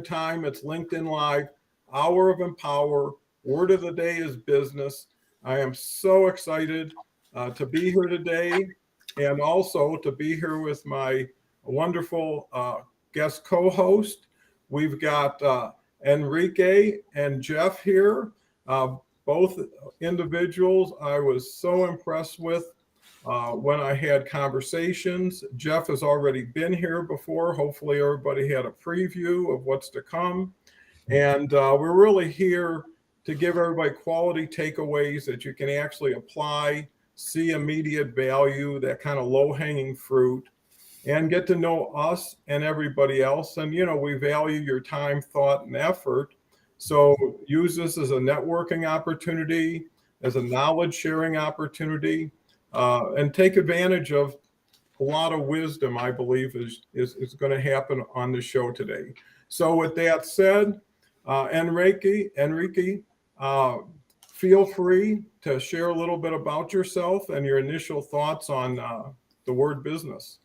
Time. It's LinkedIn Live, Hour of Empower. Word of the day is business. I am so excited to be here today and also to be here with my wonderful guest co host. We've got Enrique and Jeff here, both individuals I was so impressed with when I had conversations. Jeff has already been here before. Hopefully, everybody had a preview of what's to come. And we're really here to give everybody quality takeaways that you can actually apply, see immediate value, that kind of low hanging fruit, and get to know us and everybody else. And, we value your time, thought, and effort. So use this as a networking opportunity, as a knowledge sharing opportunity, and take advantage of a lot of wisdom, I believe, is going to happen on the show today. So with that said, Enrique, uh, feel free to share a little bit about yourself and your initial thoughts on the word business.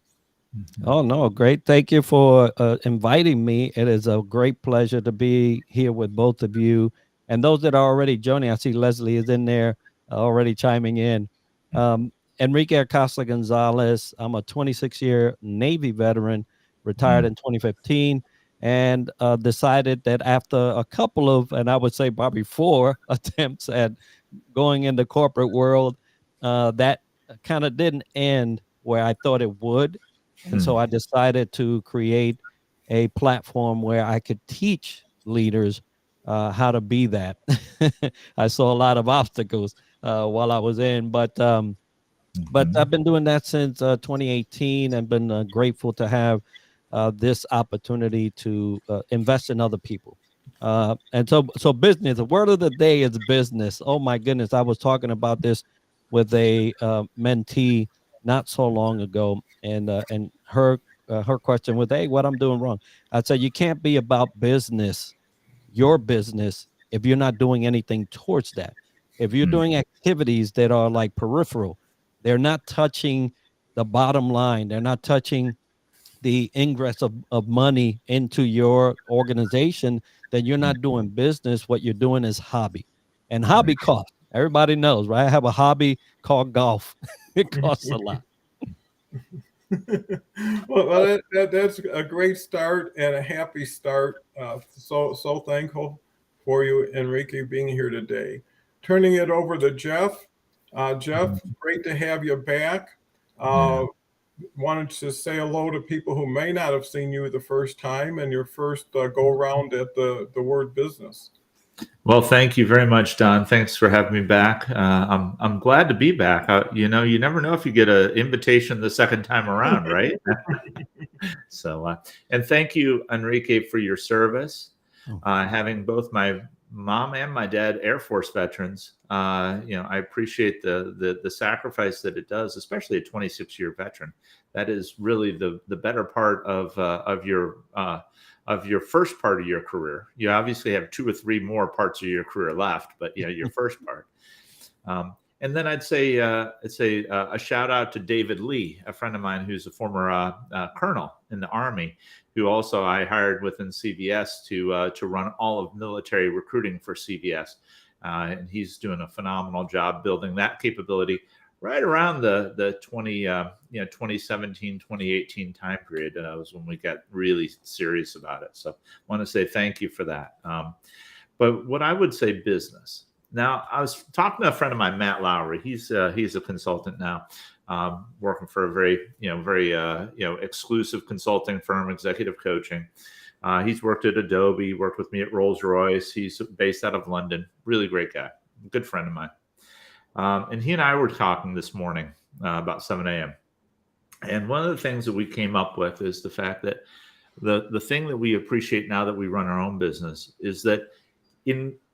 Oh, no, great. Thank you for inviting me. It is a great pleasure to be here with both of you. And those that are already joining, I see Leslie is in there already chiming in. Enrique Acosta Gonzalez. I'm a 26-year Navy veteran, retired in 2015, and decided that after a couple of, and I would say probably 4 attempts at going in the corporate world, that kind of didn't end where I thought it would. And so I decided to create a platform where I could teach leaders how to be that. I saw a lot of obstacles while I was in, but I've been doing that since 2018 and been grateful to have this opportunity to invest in other people. And so business, the word of the day is business. Oh my goodness. I was talking about this with a mentee not so long ago, and her question was, "Hey, what I'm doing wrong?" I said, "You can't be about business, your business, if you're not doing anything towards that. If you're doing activities that are like peripheral, they're not touching the bottom line. They're not touching the ingress of money into your organization, then you're not doing business. What you're doing is hobby, and hobby costs. Everybody knows, right? I have a hobby called golf. It costs a lot." Well, that's a great start and a happy start. So thankful for you, Enrique, being here today. Turning it over to Jeff. Jeff, great to have you back. Wanted to say hello to people who may not have seen you the first time and your first go around at the word business. Well, thank you very much, Don. Thanks for having me back. I'm glad to be back. You never know if you get an invitation the second time around, right? So, and thank you, Enrique, for your service. Having both my mom and my dad Air Force veterans, I appreciate the sacrifice that it does, especially a 26-year veteran. That is really the better part of your first part of your career. You obviously have 2 or 3 more parts of your career left, but your first part. And then I'd say a shout out to David Lee, a friend of mine who's a former colonel in the Army, who also I hired within CVS to run all of military recruiting for CVS, and he's doing a phenomenal job building that capability right around the 2017, 2018 time period. Was when we got really serious about it. So I want to say thank you for that. But what I would say business. Now, I was talking to a friend of mine, Matt Lowry. He's a consultant now, working for a very exclusive consulting firm, executive coaching. He's worked at Adobe, worked with me at Rolls-Royce. He's based out of London. Really great guy, good friend of mine. And he and I were talking this morning about 7 a.m. And one of the things that we came up with is the fact that the thing that we appreciate now that we run our own business is that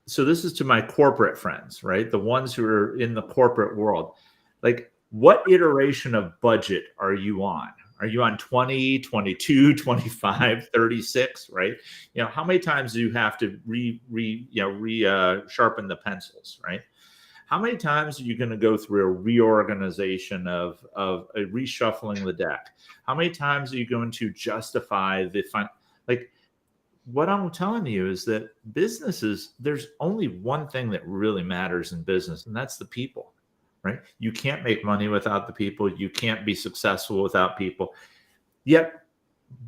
so this is to my corporate friends, right? The ones who are in the corporate world. Like, what iteration of budget are you on? Are you on 20, 22, 25, 36, right? How many times do you have to sharpen the pencils, right? How many times are you going to go through a reorganization of a reshuffling the deck? How many times are you going to justify the fun? Like, what I'm telling you is that there's only one thing that really matters in business, and that's the people, right? You can't make money without the people. You can't be successful without people. Yet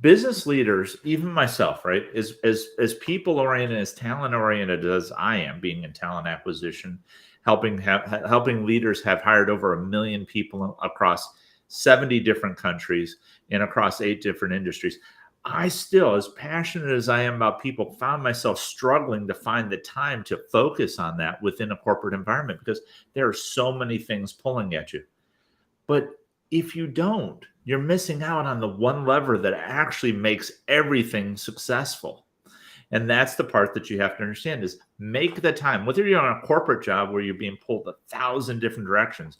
business leaders, even myself, right, as people oriented, as talent oriented as I am, being in talent acquisition, helping leaders have hired over 1 million people across 70 different countries and across 8 different industries. I still, as passionate as I am about people, found myself struggling to find the time to focus on that within a corporate environment because there are so many things pulling at you. But if you don't, you're missing out on the one lever that actually makes everything successful. And that's the part that you have to understand is make the time, whether you're on a corporate job where you're being pulled 1,000 different directions.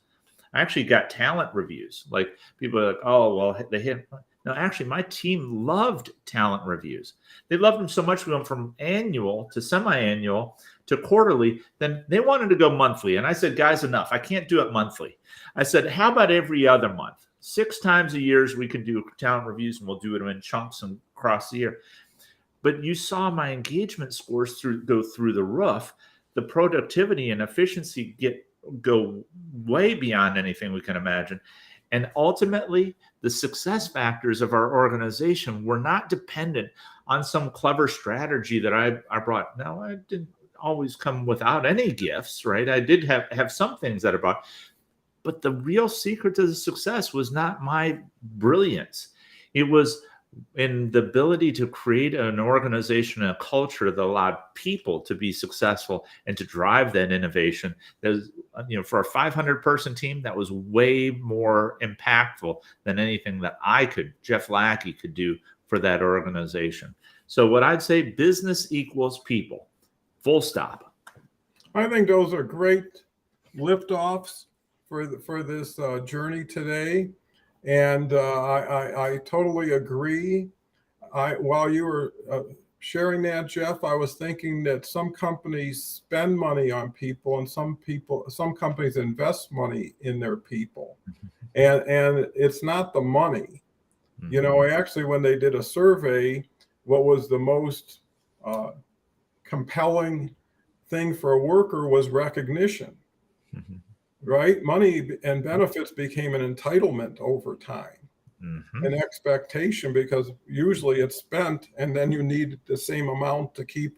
I actually got talent reviews. Like people are like, oh, well, they hit. No, actually, my team loved talent reviews. They loved them so much we went from annual to semi-annual to quarterly. Then they wanted to go monthly. And I said, guys, enough. I can't do it monthly. I said, how about every other month? 6 times a year we can do talent reviews, and we'll do it in chunks and across the year. But you saw my engagement scores go through the roof. The productivity and efficiency go way beyond anything we can imagine. And ultimately, the success factors of our organization were not dependent on some clever strategy that I brought. Now, I didn't always come without any gifts, right? I did have some things that I brought. But the real secret to the success was not my brilliance. It was in the ability to create an organization and a culture that allowed people to be successful and to drive that innovation. There's, for a 500-person team, that was way more impactful than anything that Jeff Lackey could do for that organization. So what I'd say, business equals people, full stop. I think those are great liftoffs for this journey today. And I totally agree. While you were sharing that, Jeff, I was thinking that some companies spend money on people, and some companies invest money in their people, and it's not the money. Actually, when they did a survey, what was the most compelling thing for a worker was recognition. Right? Money and benefits became an entitlement over time, an expectation, because usually it's spent and then you need the same amount to keep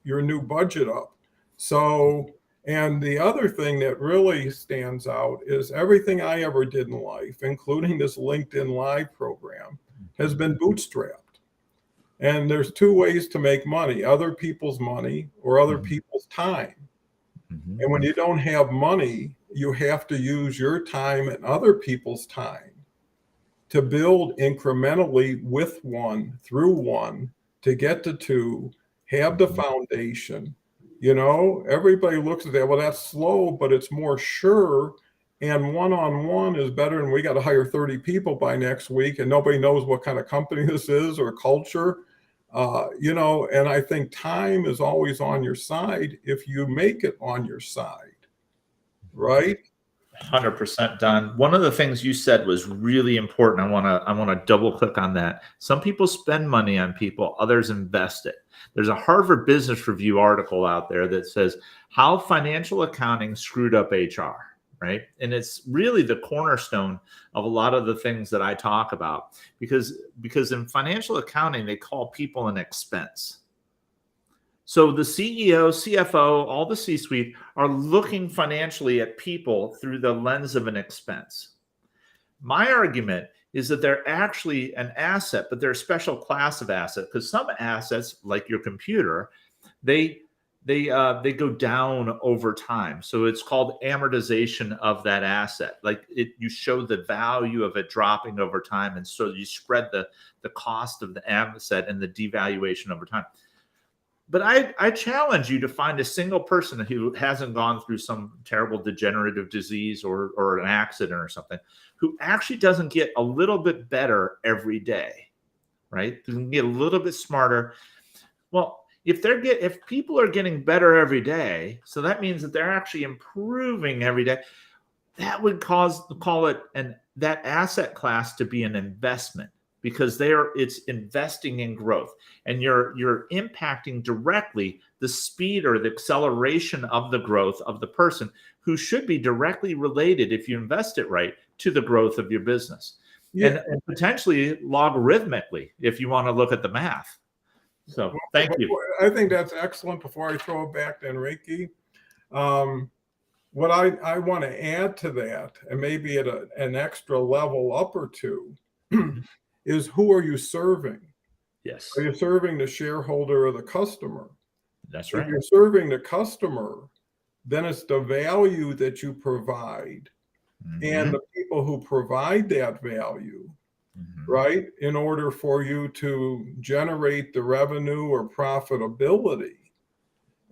your new budget up. So, and the other thing that really stands out is everything I ever did in life, including this LinkedIn Live program, has been bootstrapped. And there's 2 ways to make money: other people's money or other people's time. And when you don't have money, you have to use your time and other people's time to build incrementally with one, through one, to get to 2, have the foundation. Everybody looks at that, well, that's slow, but it's more sure. And one-on-one is better. And we got to hire 30 people by next week, and nobody knows what kind of company this is or culture. And I think time is always on your side if you make it on your side, right? 100%, Don. One of the things you said was really important. I want to double click on that. Some people spend money on people, others invest it. There's a Harvard Business Review article out there that says how financial accounting screwed up HR. Right. And it's really the cornerstone of a lot of the things that I talk about, because in financial accounting, they call people an expense. So the CEO, CFO, all the C-suite are looking financially at people through the lens of an expense. My argument is that they're actually an asset, but they're a special class of asset, because some assets, like your computer, they go down over time. So it's called amortization of that asset. Like you show the value of it dropping over time. And so you spread the cost of the asset and the devaluation over time. But I challenge you to find a single person who hasn't gone through some terrible degenerative disease or an accident or something, who actually doesn't get a little bit better every day, right? Who can get a little bit smarter. Well, if people are getting better every day, so that means that they're actually improving every day, that would call it that asset class to be an investment, because it's investing in growth, and you're impacting directly the speed or the acceleration of the growth of the person who should be directly related, if you invest it right, to the growth of your business. Yeah. And potentially logarithmically, if you want to look at the math. So thank you. I think that's excellent. Before I throw it back to Enrique, what I want to add to that, and maybe at an extra level up or two, is who are you serving? Yes. Are you serving the shareholder or the customer? That's If right. you're serving the customer, then it's the value that you provide and the people who provide that value, right, in order for you to generate the revenue or profitability.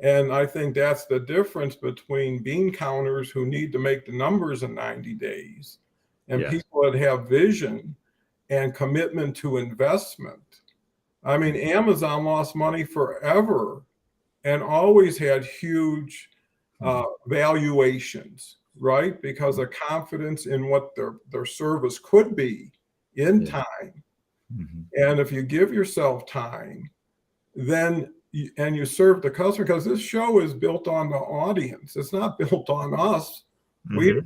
And I think that's the difference between bean counters who need to make the numbers in 90 days and people that have vision and commitment to investment. I mean, Amazon lost money forever and always had huge valuations, right? Because of confidence in what their service could be in time. And if you give yourself time, then you serve the customer, because this show is built on the audience. It's not built on us. We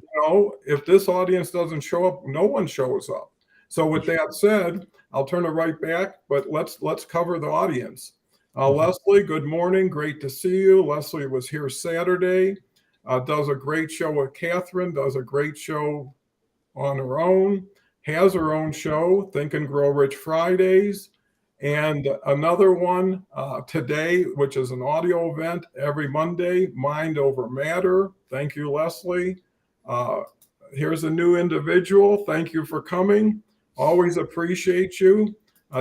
if this audience doesn't show up, no one shows up. So with that said, I'll turn it right back, but let's cover the audience. Leslie, good morning. Great to see you. Leslie was here Saturday, does a great show with Catherine, does a great show on her own, has her own show, Think and Grow Rich Fridays, and another one today, which is an audio event every Monday, Mind Over Matter. Thank you, Leslie. Here's a new individual. Thank you for coming. Always appreciate you.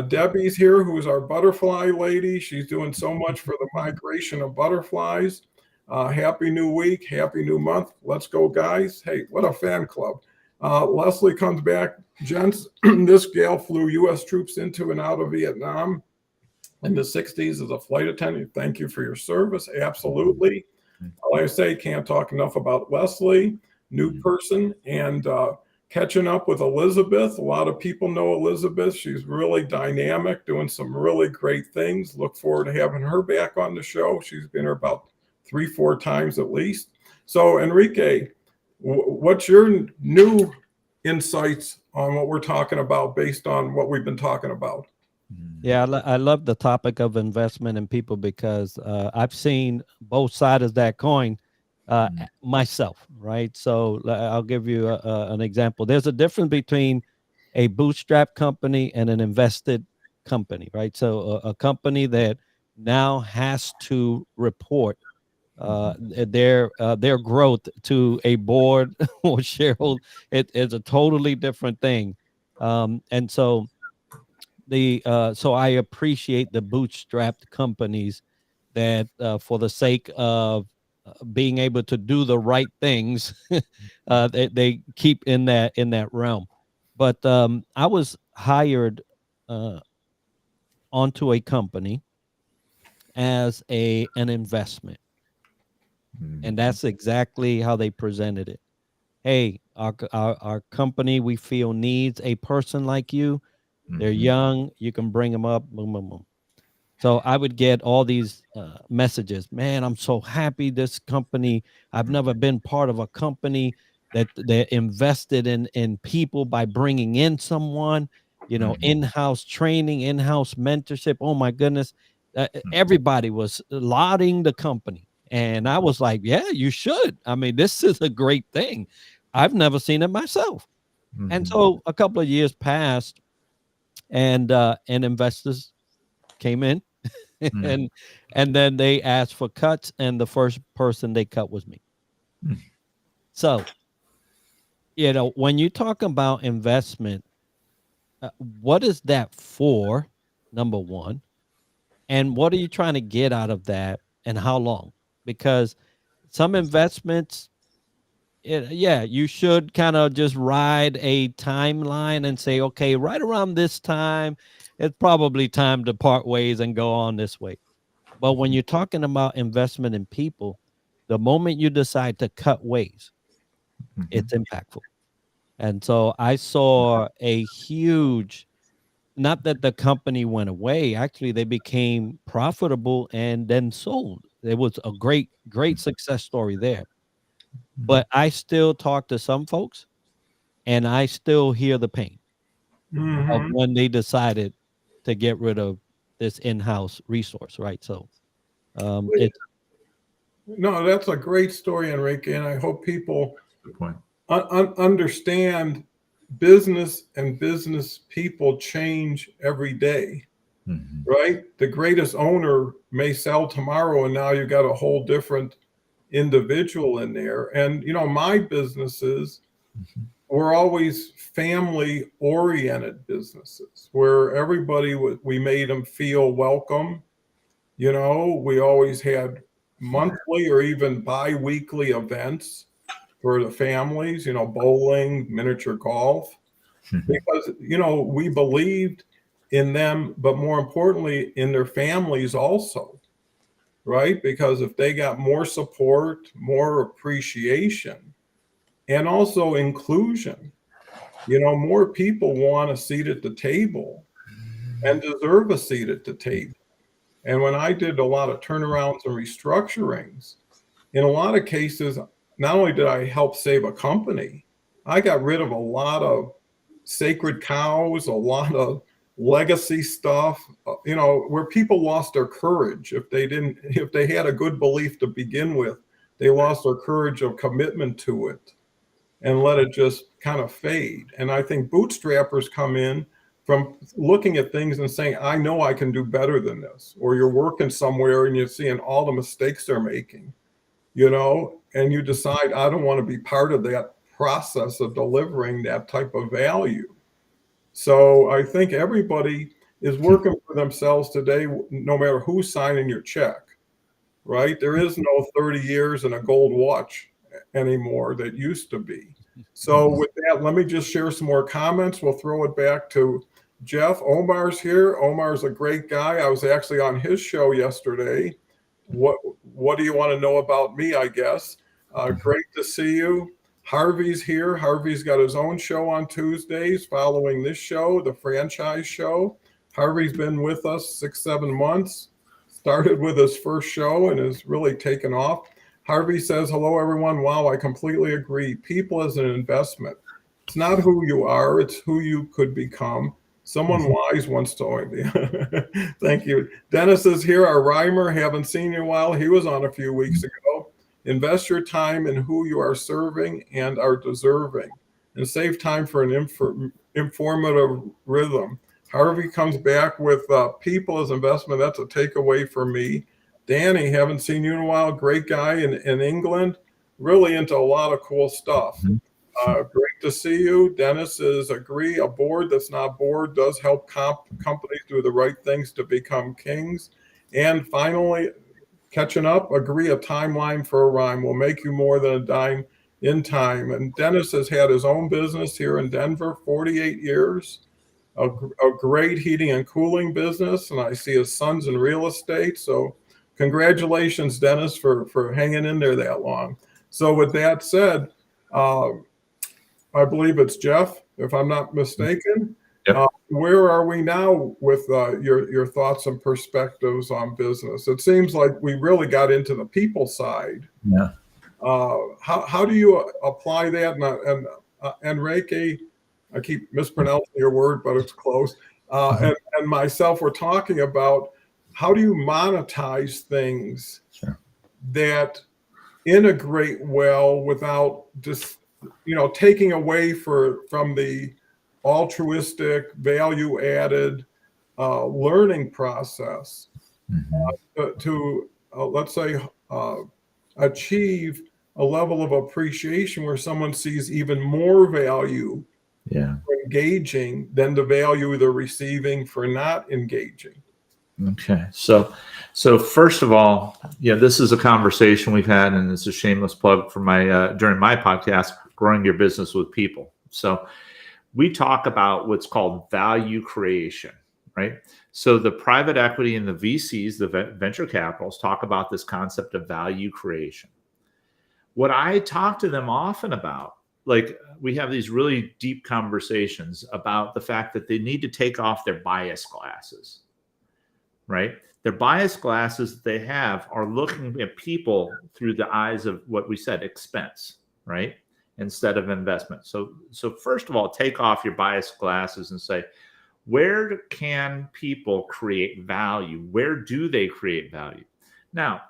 Debbie's here, who's our butterfly lady. She's doing so much for the migration of butterflies. Happy new week. Happy new month. Let's go, guys. Hey, what a fan club. Leslie comes back. Gents, this gal flew U.S. troops into and out of Vietnam in the 60s as a flight attendant. Thank you for your service. Absolutely. Like I say, can't talk enough about Leslie, new person, and catching up with Elizabeth. A lot of people know Elizabeth. She's really dynamic, doing some really great things. Look forward to having her back on the show. She's been here about 3-4 times at least. So, Enrique, what's your new insights on what we're talking about based on what we've been talking about? Yeah, I love the topic of investment in people, because I've seen both sides of that coin myself, right? So I'll give you an example. There's a difference between a bootstrap company and an invested company, right? So a company that now has to report their growth to a board or shareholder, it's a totally different thing. And so so I appreciate the bootstrapped companies that for the sake of being able to do the right things, they keep in that realm. But I was hired onto a company as an investment. And that's exactly how they presented it. Hey, our company, we feel, needs a person like you. They're young. You can bring them up. Boom, boom, boom. So I would get all these messages. Man, I'm so happy this company. I've never been part of a company that invested in people by bringing in someone, in-house training, in-house mentorship. Oh, my goodness. Everybody was lauding the company. And I was like, yeah, you should. I mean, this is a great thing. I've never seen it myself. And so a couple of years passed, and investors came in and then they asked for cuts, and the first person they cut was me. So, when you talk about investment, what is that for, number one? And what are you trying to get out of that, and how long? Because some investments, you should kind of just ride a timeline and say, okay, right around this time, it's probably time to part ways and go on this way. But when you're talking about investment in people, the moment you decide to cut ways, it's impactful. And so I saw a huge not that the company went away. Actually, they became profitable and then sold. It was a great success story there. But I still talk to some folks, and I still hear the pain of Mhm. when they decided to get rid of this in-house resource, right? So it's No, that's a great story, Enrique, and I hope people Good point. understand business and business people change every day, Mhm. right? The greatest owner may sell tomorrow, and now you got a whole different individual in there. And my businesses Mhm. were always family oriented businesses where everybody we made them feel welcome. We always had monthly or even bi-weekly events for the families, bowling, miniature golf, Mhm. because, we believed in them, but more importantly, in their families also, right? Because if they got more support, more appreciation, and also inclusion, more people want a seat at the table and deserve a seat at the table. And when I did a lot of turnarounds and restructurings, in a lot of cases, not only did I help save a company, I got rid of a lot of sacred cows, a lot of legacy stuff, where people lost their courage if they had a good belief to begin with, they lost their courage of commitment to it and let it just kind of fade. And I think bootstrappers come in from looking at things and saying, I know I can do better than this. Or you're working somewhere and you're seeing all the mistakes they're making, and you decide, I don't want to be part of that process of delivering that type of value. So I think everybody is working for themselves today, no matter who's signing your check, right? There is no 30 years and a gold watch anymore that used to be. So with that, let me just share some more comments. We'll throw it back to Jeff. Omar's here. Omar's a great guy. I was actually on his show yesterday. What do you want to know about me, I guess? Great to see you. Harvey's here. Harvey's got his own show on Tuesdays following this show, the franchise show. Harvey's been with us 6-7 months, started with his first show and has really taken off. Harvey says, hello, everyone. Wow, I completely agree. People as an investment. It's not who you are, it's who you could become. Someone wise once told me. Thank you. Dennis is here, our rhymer. Haven't seen you in a while. He was on a few weeks ago. Invest your time in who you are serving and are deserving, and save time for an informative rhythm. Harvey comes back with people as investment. That's a takeaway for me. Danny, haven't seen you in a while. Great guy in England. Really into a lot of cool stuff. Great to see you. Dennis is agree. A board that's not bored does help companies do the right things to become kings. And finally, catching up, agree a timeline for a rhyme will make you more than a dime in time. And Dennis has had his own business here in Denver, 48 years, a great heating and cooling business. And I see his son's in real estate. So congratulations, Dennis, for hanging in there that long. So with that said, I believe it's Jeff, if I'm not mistaken. Yep. Where are we now with your thoughts and perspectives on business? It seems like we really got into the people side. Yeah. How do you apply that? And Enrique, I keep mispronouncing your word, but it's close. And myself, we're talking about how do you monetize things Sure. that integrate well without just taking away from the altruistic value added learning process to let's say achieve a level of appreciation where someone sees even more value Yeah. for engaging than the value they're receiving for not engaging. Okay. So first of all, this is a conversation we've had, and it's a shameless plug for my during my podcast, Growing Your Business with People. So we talk about what's called value creation, right? So the private equity and the VCs, the venture capitals, talk about this concept of value creation. What I talk to them often about like we have these really deep conversations about the fact that they need to take off their bias glasses, right? Their bias glasses that they have are looking at people through the eyes of what we said, expense, right? Instead of investment. So first of all, take off your bias glasses and say, where can people create value? Where do they create value? Now,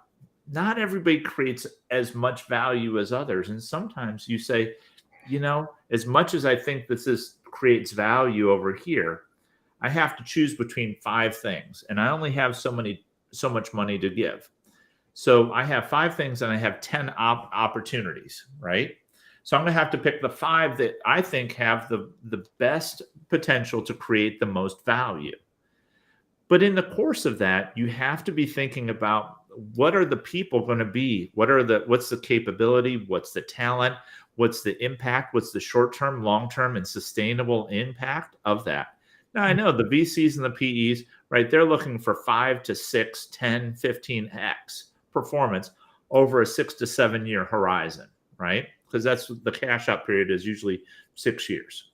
not everybody creates as much value as others. And sometimes you say, as much as I think this creates value over here, I have to choose between 5 things, and I only have so much money to give. So I have 5 things and I have 10 opportunities, right? So I'm going to have to pick the 5 that I think have the best potential to create the most value. But in the course of that, you have to be thinking about what are the people going to be? What's the capability? What's the talent? What's the impact? What's the short-term, long-term, and sustainable impact of that? Now, I know the VCs and the PEs, right? They're looking for 5 to 6, 10, 15x performance over a 6 to 7 year horizon, right? Because that's the cash out period is usually 6 years.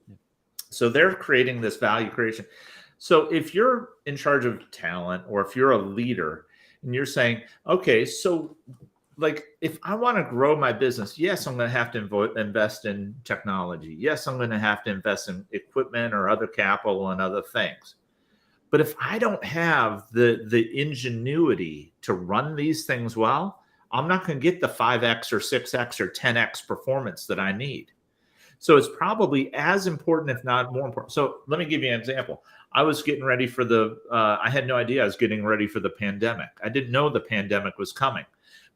So they're creating this value creation. So if you're in charge of talent, or if you're a leader and you're saying, okay, so like if I want to grow my business, yes, I'm going to have to invest in technology. Yes, I'm going to have to invest in equipment or other capital and other things. But if I don't have the ingenuity to run these things well, I'm not going to get the 5x or 6x or 10x performance that I need. So it's probably as important, if not more important. So let me give you an example. I was getting ready for I had no idea I was getting ready for the pandemic. I didn't know the pandemic was coming,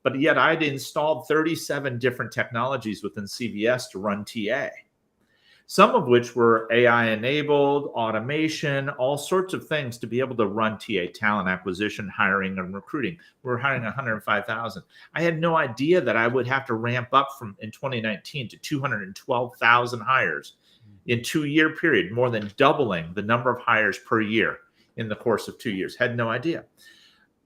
but yet I'd installed 37 different technologies within CVS to run TA. Some of which were AI enabled, automation, all sorts of things to be able to run TA, talent acquisition, hiring, and recruiting. We're hiring 105,000. I had no idea that I would have to ramp up from in 2019 to 212,000 hires in 2-year period, more than doubling the number of hires per year in the course of 2 years. Had no idea.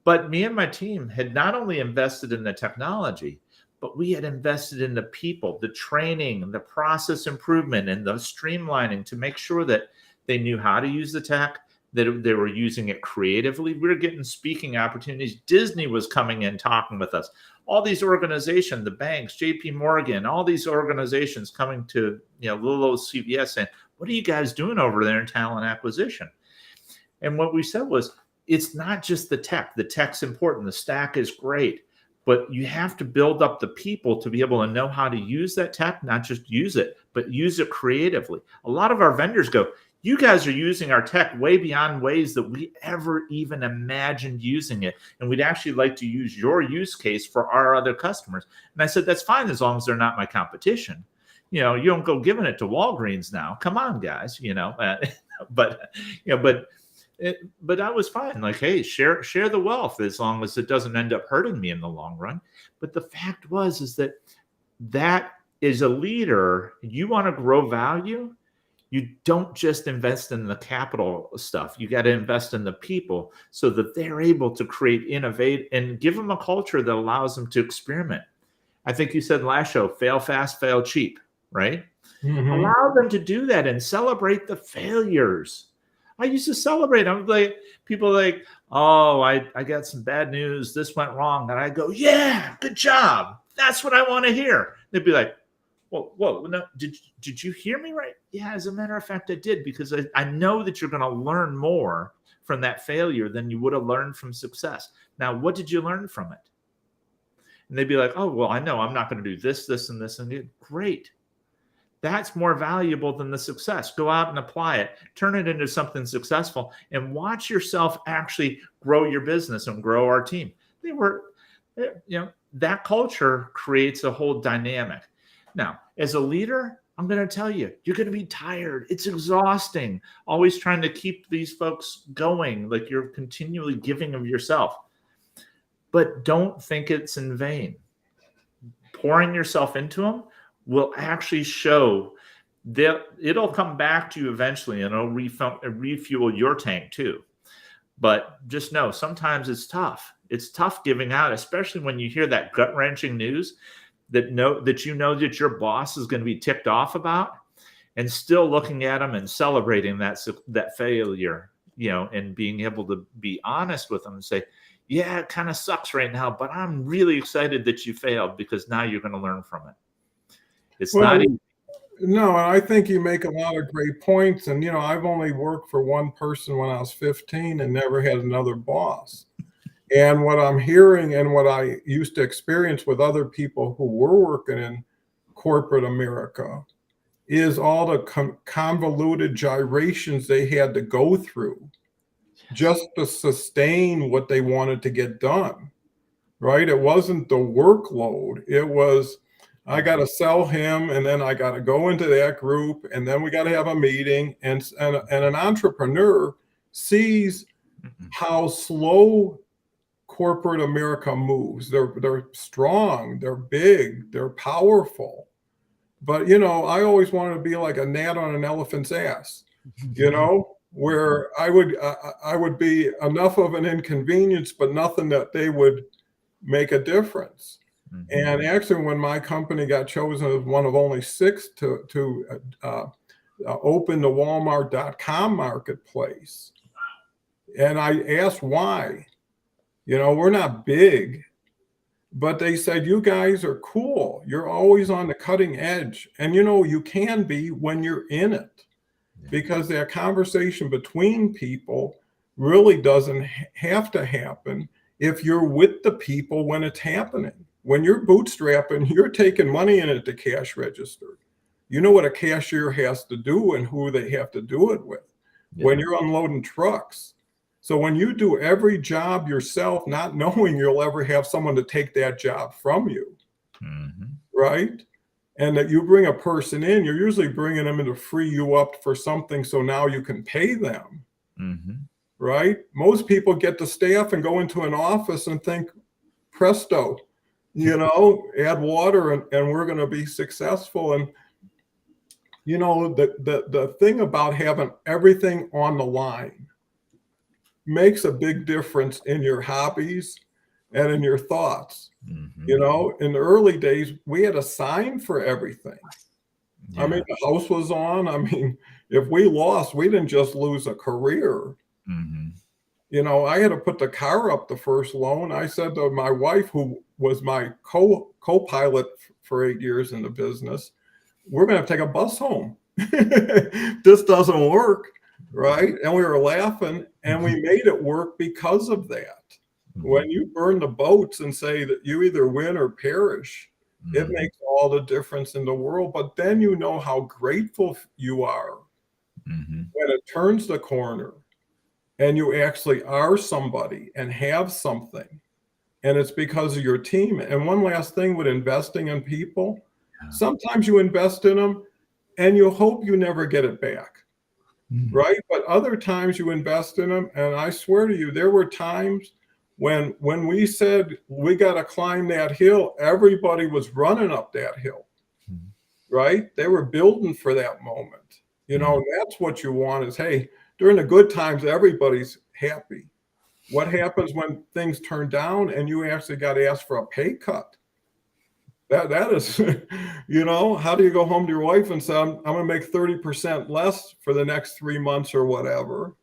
But me and my team had not only invested in the technology, but we had invested in the people, the training, the process improvement, and the streamlining to make sure that they knew how to use the tech, that they were using it creatively. We were getting speaking opportunities. Disney was coming in talking with us. All these organizations, the banks, JP Morgan, all these organizations coming to little old CVS saying, what are you guys doing over there in talent acquisition? And what we said was, it's not just the tech. The tech's important. The stack is great. But you have to build up the people to be able to know how to use that tech, not just use it, but use it creatively. A lot of our vendors go, you guys are using our tech way beyond ways that we ever even imagined using it. And we'd actually like to use your use case for our other customers. And I said, that's fine as long as they're not my competition. You don't go giving it to Walgreens now. Come on, guys, but I was fine. Like, hey, share the wealth as long as it doesn't end up hurting me in the long run. But the fact is that as a leader, you want to grow value. You don't just invest in the capital stuff. You got to invest in the people so that they're able to create, innovate, and give them a culture that allows them to experiment. I think you said last show, fail fast, fail cheap, right? Mm-hmm. Allow them to do that and celebrate the failures. I used to celebrate. I'm like, people like, oh, I got some bad news. This went wrong. And I go, yeah, good job. That's what I want to hear. They'd be like, whoa, no, did you hear me right? Yeah, as a matter of fact, I did, because I know that you're going to learn more from that failure than you would have learned from success. Now, what did you learn from it? And they'd be like, oh, well, I know I'm not going to do this, and this, and it. Great. That's more valuable than the success. Go out and apply it, turn it into something successful, and watch yourself actually grow your business and grow our team. That culture creates a whole dynamic. Now, as a leader, I'm going to tell you, you're going to be tired. It's exhausting. Always trying to keep these folks going, like you're continually giving of yourself. But don't think it's in vain. Pouring yourself into them will actually show that it'll come back to you eventually, and it'll refuel your tank too. But just know, sometimes it's tough. It's tough giving out, especially when you hear that gut-wrenching news. that you know that your boss is going to be ticked off about, and still looking at them and celebrating that failure, and being able to be honest with them and say, yeah, it kind of sucks right now, but I'm really excited that you failed because now you're going to learn from it. It's not easy. No, and I think you make a lot of great points. And, I've only worked for one person when I was 15 and never had another boss. And what I'm hearing and what I used to experience with other people who were working in corporate America is all the convoluted gyrations they had to go through just to sustain what they wanted to get done, right? It wasn't the workload. It was, I got to sell him, and then I got to go into that group, and then we got to have a meeting. And an entrepreneur sees how slow corporate America moves. They're strong, they're big, they're powerful. But, I always wanted to be like a gnat on an elephant's ass, where I would be enough of an inconvenience, but nothing that they would make a difference. Mm-hmm. And actually, when my company got chosen as one of only 6 to open the Walmart.com marketplace, and I asked why, we're not big, but they said, you guys are cool. You're always on the cutting edge. And, you can be when you're in it, because that conversation between people really doesn't have to happen if you're with the people when it's happening. When you're bootstrapping, you're taking money in at the cash register. You know what a cashier has to do and who they have to do it with. Yeah. When you're unloading trucks. So when you do every job yourself, not knowing you'll ever have someone to take that job from you, right? And that you bring a person in, you're usually bringing them in to free you up for something so now you can pay them, right? Most people get the staff and go into an office and think, presto, add water and we're going to be successful. And, the thing about having everything on the line makes a big difference in your hobbies and in your thoughts. In the early days, we had a sign for everything. Yeah. I mean, the house was on. I mean, if we lost, we didn't just lose a career. I had to put the car up the first loan. I said to my wife, who was my co-pilot for 8 years in the business, we're going to take a bus home. This doesn't work. Right. And we were laughing, and we made it work because of that. When you burn the boats and say that you either win or perish, it makes all the difference in the world. But then you know how grateful you are when it turns the corner and you actually are somebody and have something. And it's because of your team. And one last thing with investing in people, sometimes you invest in them and you hope you never get it back. Right. But other times you invest in them. And I swear to you, there were times when we said we got to climb that hill, everybody was running up that hill. Right. They were building for that moment. That's what you want is, hey, during the good times, everybody's happy. What happens when things turn down and you actually got to ask for a pay cut? That is, how do you go home to your wife and say, I'm going to make 30% less for the next 3 months or whatever?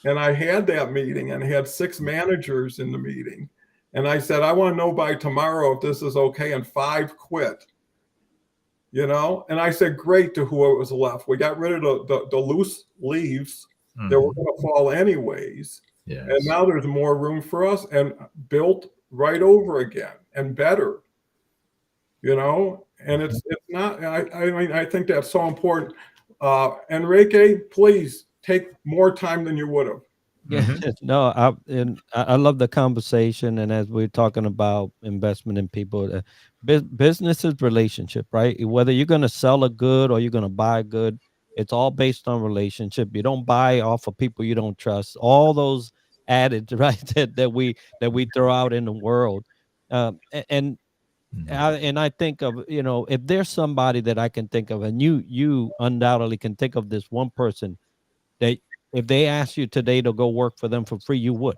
And I had that meeting and had 6 managers in the meeting. And I said, I want to know by tomorrow if this is okay. And 5 quit, and I said, great, to whoever was left. We got rid of the loose leaves that were going to fall anyways. Yes. And now there's more room for us and built right over again and better. And it's not, I mean, I think that's so important. Enrique, please take more time than you would have. Yeah, no, I love the conversation. And as we're talking about investment in people, business is relationship, right? Whether you're going to sell a good or you're going to buy a good, it's all based on relationship. You don't buy off of people you don't trust. All those added, right, that we throw out in the world. And I think of, if there's somebody that I can think of, and you undoubtedly can think of this one person that if they asked you today to go work for them for free, you would.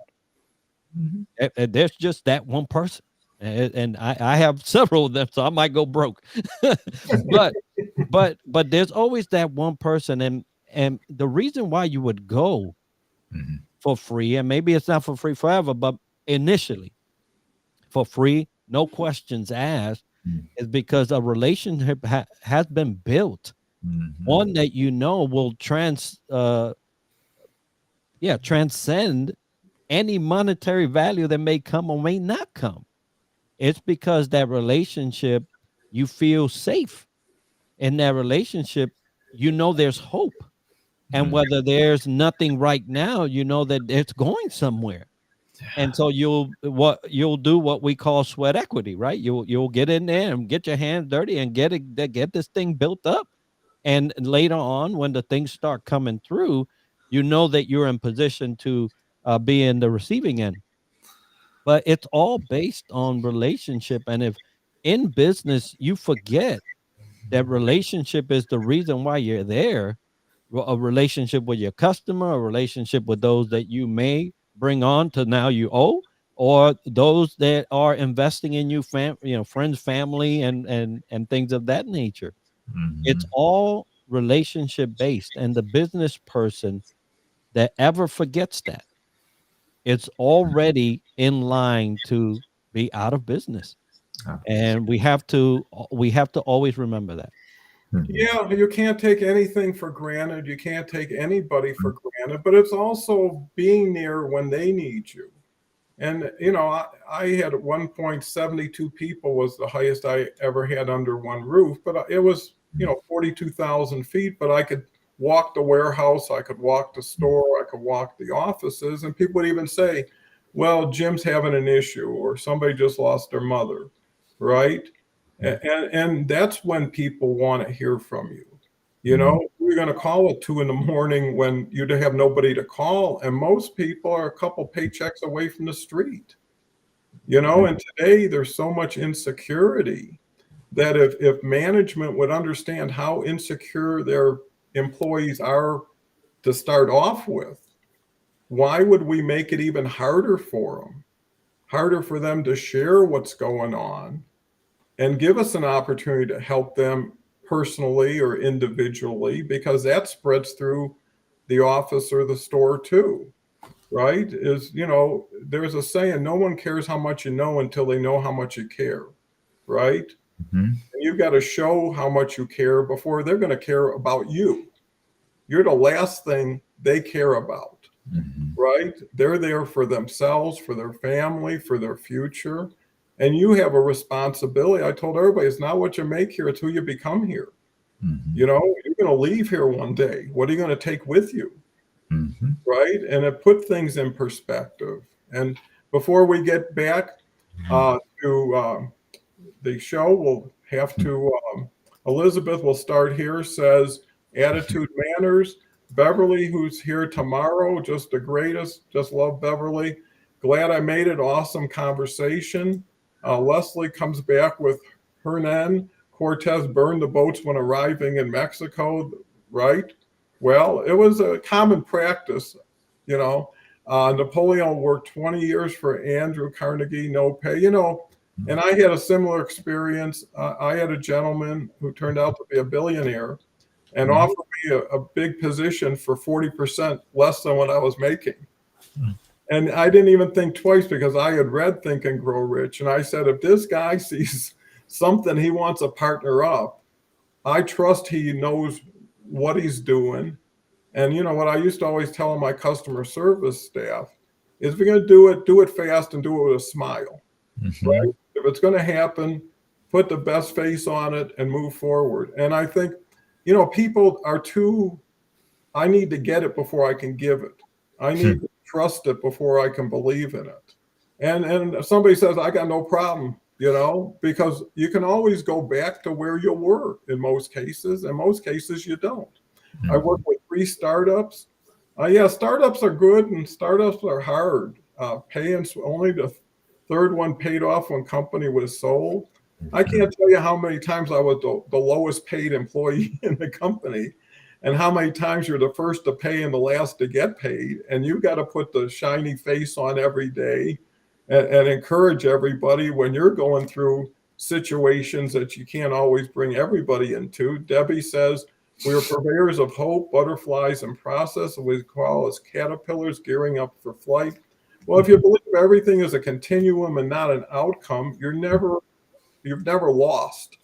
There's just that one person. and I have several of them, so I might go broke. but but there's always that one person, and the reason why you would go Mhm. for free, and maybe it's not for free forever, but initially for free, no questions asked, Mhm. is because a relationship has been built, Mhm. one that will transcend any monetary value that may come or may not come. It's because that relationship, you feel safe in that relationship, there's hope. And Mhm. whether there's nothing right now, that it's going somewhere. And so you'll do what we call sweat equity, right? You'll get in there and get your hands dirty and get this thing built up. And later on, when the things start coming through, that you're in position to be in the receiving end. But it's all based on relationship. And if in business you forget that relationship is the reason why you're there, a relationship with your customer, a relationship with those that you may bring on to now you owe, or those that are investing in you, friends, family, and things of that nature. It's Mhm. all relationship based, and the business person that ever forgets that, it's already in line to be out of business. Ah. And we have to always remember that. Mhm. Yeah, you can't take anything for granted. You can't take anybody for granted, but it's also being there when they need you. And, I had at one point 72 people was the highest I ever had under one roof, but it was, 42,000 feet, but I could walk the warehouse, I could walk the store, I could walk the offices, and people would even say, well, Jim's having an issue, or somebody just lost their mother, right? And that's when people want to hear from you. Mhm. We're going to call at 2 in the morning when you'd have nobody to call. And most people are a couple paychecks away from the street. And today there's so much insecurity that if management would understand how insecure their employees are to start off with, why would we make it even harder for them? Harder for them to share what's going on and give us an opportunity to help them personally or individually, because that spreads through the office or the store too, right? There's a saying, no one cares how much you know until they know how much you care, right? Mhm. And you've got to show how much you care before they're going to care about you. You're the last thing they care about, Mhm. right? They're there for themselves, for their family, for their future. And you have a responsibility. I told everybody, it's not what you make here, it's who you become here. Mhm. You're going to leave here one day. What are you going to take with you? Mhm. Right? And it put things in perspective. And before we get back to the show, we'll have to, Elizabeth will start here, says, attitude manners. Beverly, who's here tomorrow, just the greatest. Just love Beverly. Glad I made it. Awesome conversation. Leslie comes back with Hernan. Cortez burned the boats when arriving in Mexico, right? Well, it was a common practice, you know. Napoleon worked 20 years for Andrew Carnegie, no pay, and I had a similar experience. I had a gentleman who turned out to be a billionaire and Mhm. offered me a big position for 40% less than what I was making. Mhm. And I didn't even think twice because I had read Think and Grow Rich. And I said, if this guy sees something he wants to partner up, I trust he knows what he's doing. And what I used to always tell my customer service staff is, if you're going to do it fast and do it with a smile. Mhm. Right? If it's going to happen, put the best face on it and move forward. And I think, people are I need to get it before I can give it. I need to trust it before I can believe in it. And if somebody says, I got no problem, because you can always go back to where you were in most cases. In most cases, you don't. I work with 3 startups. Yeah, startups are good and startups are hard. Paying only the third one paid off when company was sold. I can't tell you how many times I was the lowest paid employee in the company, and how many times you're the first to pay and the last to get paid. And you got to put the shiny face on every day. and encourage everybody when you're going through situations that you can't always bring everybody into. Debbie says, we are purveyors of hope, butterflies in process, and we call us caterpillars gearing up for flight. Well, if you believe everything is a continuum and not an outcome, you've never lost.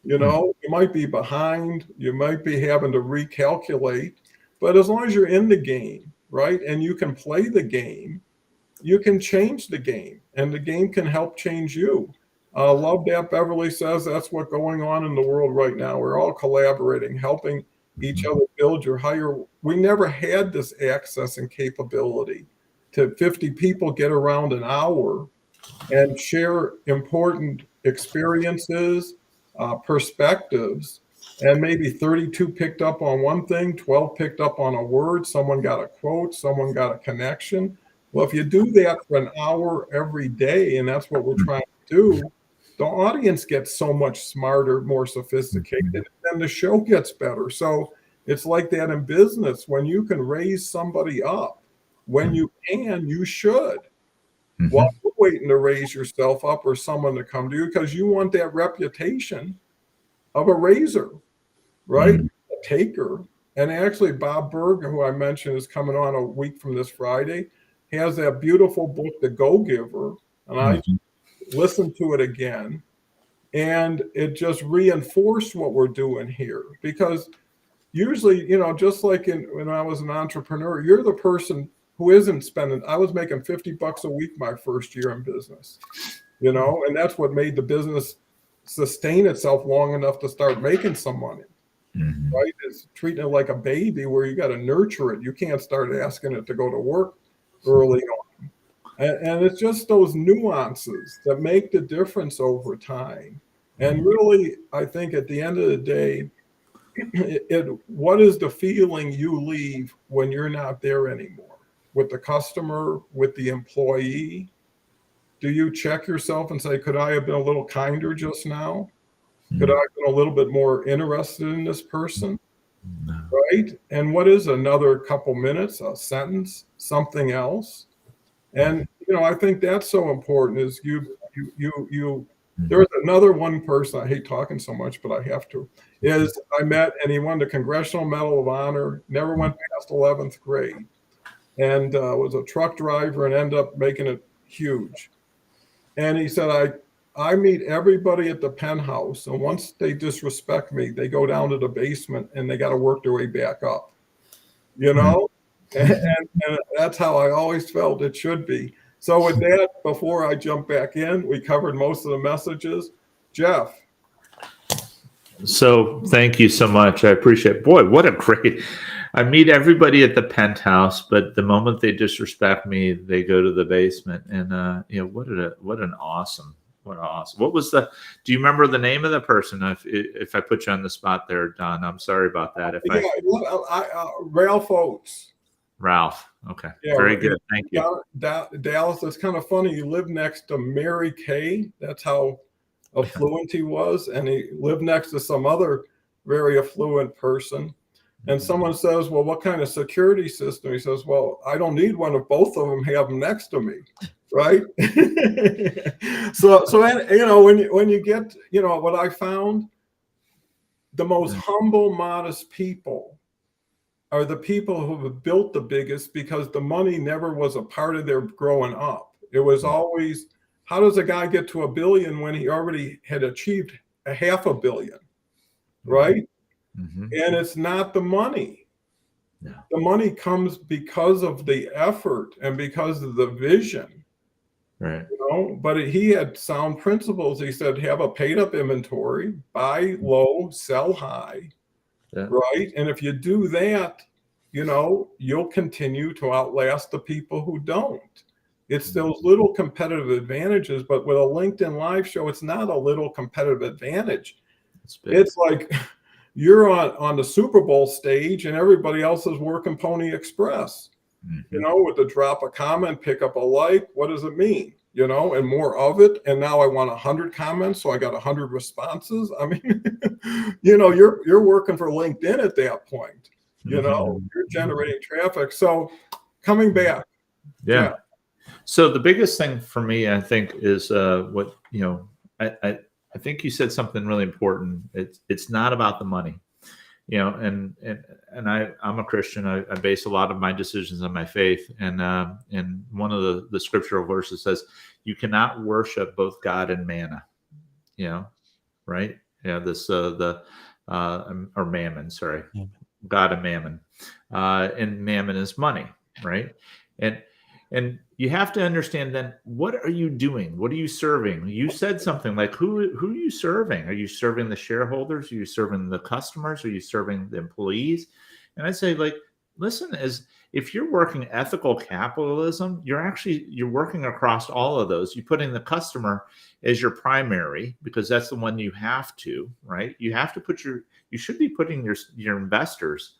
You know, you might be behind, you might be having to recalculate, but as long as you're in the game, right, and you can play the game, you can change the game, and the game can help change you. Love that Beverly says that's what's going on in the world right now. We're all collaborating, helping each other build your higher. We never had this access and capability to 50 people get around an hour and share important experiences, perspectives, and maybe 32 picked up on one thing, 12 picked up on a word, someone got a quote, someone got a connection. Well, if you do that for an hour every day, and that's what we're trying to do, the audience gets so much smarter, more sophisticated, and then the show gets better. So it's like that in business. When you can raise somebody up, when you can, you should. While you're waiting to raise yourself up or someone to come to you, because you want that reputation of a raiser, right? A taker. And actually, Bob Berg, who I mentioned is coming on a week from this Friday, has that beautiful book, The Go-Giver. And I listened to it again, and it just reinforced what we're doing here. Because usually, you know, just like when I was an entrepreneur, you're the person who isn't spending. I was making $50 a week my first year in business, you know, and that's what made the business sustain itself long enough to start making some money. Right? It's treating it like a baby where you got to nurture it. You can't start asking it to go to work early on. And it's just those nuances that make the difference over time. And really, I think at the end of the day, what is the feeling you leave when you're not there anymore? With the customer, with the employee? Do you check yourself and say, could I have been a little kinder just now? Could I have been a little bit more interested in this person? Right? And what is another couple minutes, a sentence, something else? And, you know, I think that's so important is there's another one person, I hate talking so much, but I have to, is I met and he won the Congressional Medal of Honor, never went past 11th grade, and was a truck driver and ended up making it huge. And he said, I meet everybody at the penthouse, and once they disrespect me, they go down to the basement and they got to work their way back up, you know? And that's how I always felt it should be. So with that, before I jump back in, we covered most of the messages. Jeff. So thank you so much. I appreciate it. Boy, what a great, I meet everybody at the penthouse, but the moment they disrespect me, they go to the basement. And, you know, what an awesome. What was do you remember the name of the person? If I put you on the spot there, Don, I'm sorry about that. Ralph Oates. Ralph. Okay. Yeah, very good. Thank you. Dallas, it's kind of funny. He lived next to Mary Kay. That's how affluent he was. And he lived next to some other very affluent person. And someone says, well, what kind of security system? He says, well, I don't need one if both of them have them next to me. Right. So, you know, when you get, you know, what I found, the most humble, modest people are the people who have built the biggest, because the money never was a part of their growing up. It was always, how does a guy get to $1 billion when he already had achieved $500 million? Right. And it's not the money. No. The money comes because of the effort and because of the vision. Right. You know, but he had sound principles. He said, have a paid up inventory, buy low, sell high. Yeah. Right. And if you do that, you know, you'll continue to outlast the people who don't. It's those little competitive advantages. But with a LinkedIn Live show, it's not a little competitive advantage. It's like you're on the Super Bowl stage and everybody else is working Pony Express. You know, with the drop a comment, pick up a like, what does it mean? You know, and more of it. And now I want 100 comments, so I got 100 responses. I mean, you know, you're working for LinkedIn at that point. You know, you're generating traffic. So coming back. Yeah. So the biggest thing for me, I think, is what I think you said something really important. It's not about the money, and I'm a Christian. I base a lot of my decisions on my faith, and one of the scriptural verses says, "You cannot worship both God and manna." Right? Yeah, this or mammon. Sorry, God and mammon, and mammon is money, right? And you have to understand then, what are you doing? What are you serving? You said something like, who are you serving? Are you serving the shareholders? Are you serving the customers? Are you serving the employees? And I say, like, listen, if you're working ethical capitalism, you're working across all of those. You're putting the customer as your primary, because that's the one you have to, right? You have to you should be putting your investors,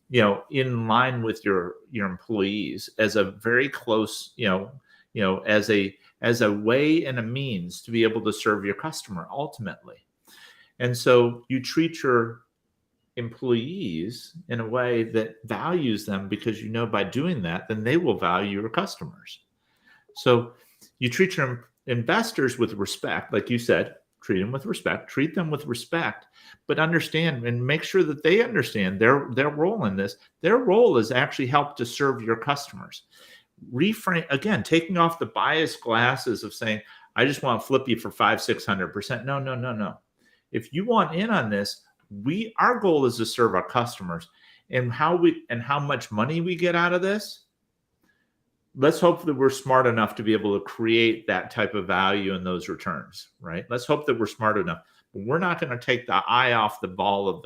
in line with your employees as a very close, as a way and a means to be able to serve your customer ultimately. And so you treat your employees in a way that values them, because by doing that, then they will value your customers. So you treat your investors with respect, like you said, treat them with respect, but understand and make sure that they understand their role in this. Their role is actually help to serve your customers. Reframe, again, taking off the biased glasses of saying, I just want to flip you for 500-600%. No. If you want in on this, our goal is to serve our customers, and how much money we get out of this. Let's hope that we're smart enough to be able to create that type of value in those returns, right? Let's hope that we're smart enough. But we're not going to take the eye off the ball of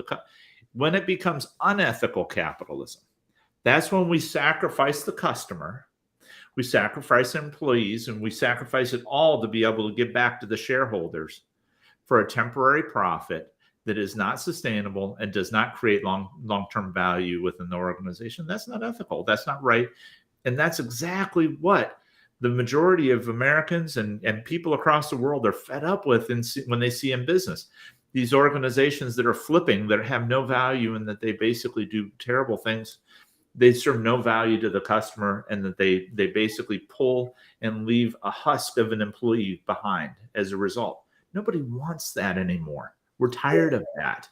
when it becomes unethical capitalism. That's when we sacrifice the customer, we sacrifice employees, and we sacrifice it all to be able to give back to the shareholders for a temporary profit that is not sustainable and does not create long-term value within the organization. That's not ethical. That's not right. And that's exactly what the majority of Americans and people across the world are fed up with when they see in business. These organizations that are flipping, that have no value, and that they basically do terrible things. They serve no value to the customer, and that they basically pull and leave a husk of an employee behind as a result. Nobody wants that anymore. We're tired of that.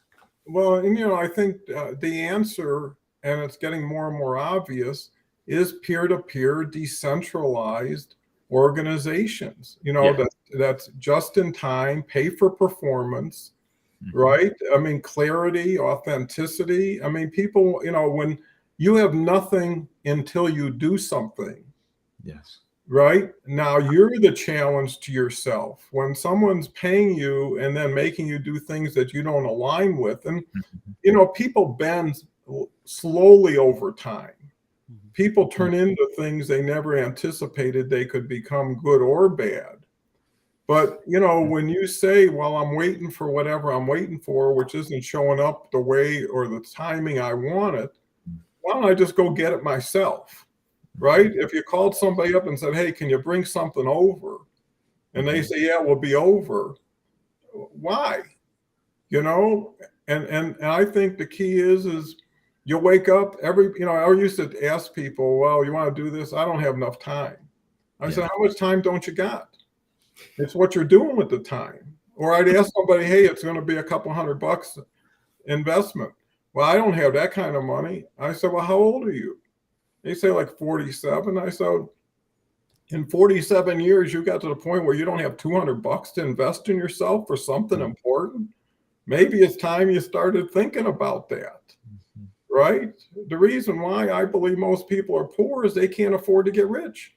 Well, and I think the answer, and it's getting more and more obvious, is peer-to-peer decentralized organizations. That's just in time, pay for performance, right? I mean, clarity, authenticity. I mean, people, when you have nothing until you do something. Yes. Right? Now you're the challenge to yourself. When someone's paying you and then making you do things that you don't align with, and people bend slowly over time. People turn into things they never anticipated they could become, good or bad. But, when you say, well, I'm waiting for whatever I'm waiting for, which isn't showing up the way or the timing I want it, why don't I just go get it myself? Right? If you called somebody up and said, hey, can you bring something over? And they say, yeah, we'll be over. Why? And I think the key is you wake up I used to ask people, well, you want to do this? I don't have enough time. I said, how much time don't you got? It's what you're doing with the time. Or I'd ask somebody, hey, it's going to be a couple $100 investment. Well, I don't have that kind of money. I said, well, how old are you? They say like 47. I said, in 47 years, you got to the point where you don't have $200 to invest in yourself for something important. Maybe it's time you started thinking about that, right? The reason why I believe most people are poor is they can't afford to get rich,